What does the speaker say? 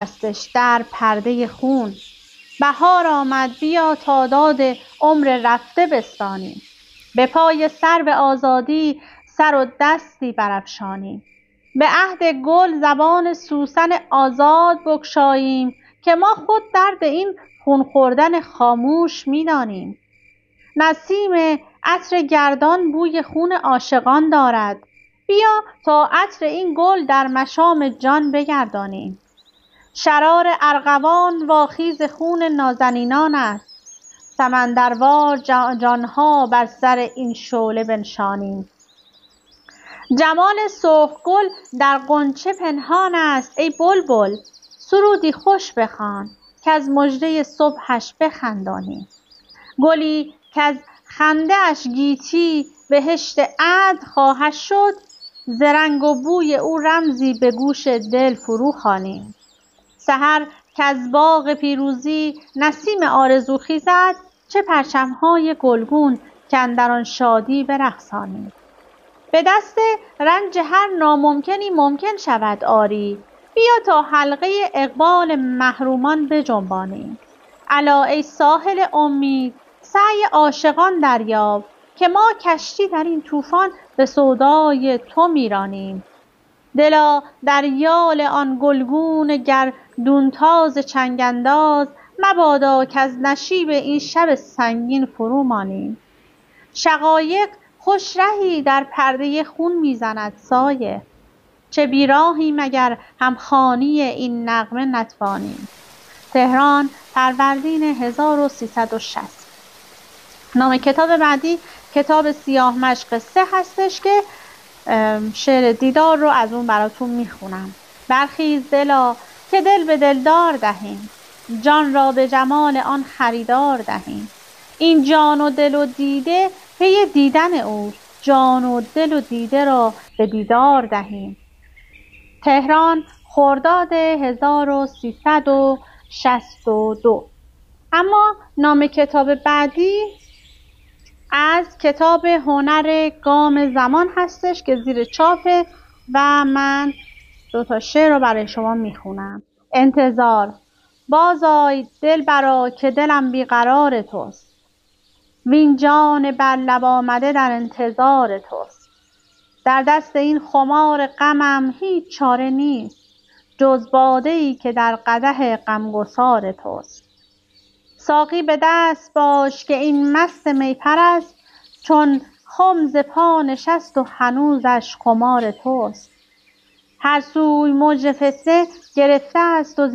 هستش در پرده خون. بهار آمد بیا تا داد عمر رفته بستانیم. به پای سرو آزادی سر و دستی برافشانیم. به عهد گل زبان سوسن آزاد بگشاییم که ما خود درد این خون خوردن خاموش می‌دانیم. نسیم عطر گردان بوی خون عاشقان دارد. بیا تا عطر این گل در مشام جان بگردانیم. شرار ارغوان واخیز خون نازنینان است. سمندروار جانها بر سر این شعله بنشانیم. جمال سرخ گل در غنچه پنهان است. ای بلبل سرودی خوش بخوان که از مژده صبحش بخندانیم. گلی که از خنده اش گیتی بهشت عدن خواهد شد، ز رنگ و بوی او رمزی به گوش دل فرو خوانیم. سحر که از باغ پیروزی نسیم آرزو خیزد، چه پرچم‌های گلگون که اندر آن شادی برقصانیم. به دست رنج هر ناممکنی ممکن شود آری. بیا تا حلقه اقبال محرومان بجنبانیم. الا ای ساحل امید سعی عاشقان دریاب که ما کشتی در این طوفان به سودای تو میرانیم. دلا در یال آن گلگون گردونتاز چنگانداز مبادا که از نشیب این شب سنگین فرو مانیم. شقایق خوش رهی در پرده خون میزند سایه، چه بیراهیم اگر همخوانی این نغمه نتوانیم. تهران، فروردین 1360. نام کتاب بعدی کتاب سیاه مشق 3 هستش که شعر دیدار رو از اون براتون میخونم. برخیز دلا که دل به دلدار دهیم، جان را به جمال آن خریدار دهیم. این جان و دل و دیده پی دیدن او، جان و دل و دیده را به دیدار دهیم. تهران، خرداد 1362. اما نام کتاب بعدی از کتاب هنر گام زمان هستش که زیر چاپه و من 2 شعر رو برای شما میخونم. انتظار. بازآی دلبرا که دلم بیقرار توست، وین جان بر لب آمده در انتظار توست. در دست این خمار غمم هیچ چاره نیست، جز باده‌ای که در قدح غمگسار توست. ساقی به دست باش که این مست می پرست، چون خم ز پا نشست و هنوزش خمار توست. هر سوی موج فتنه گرفته است و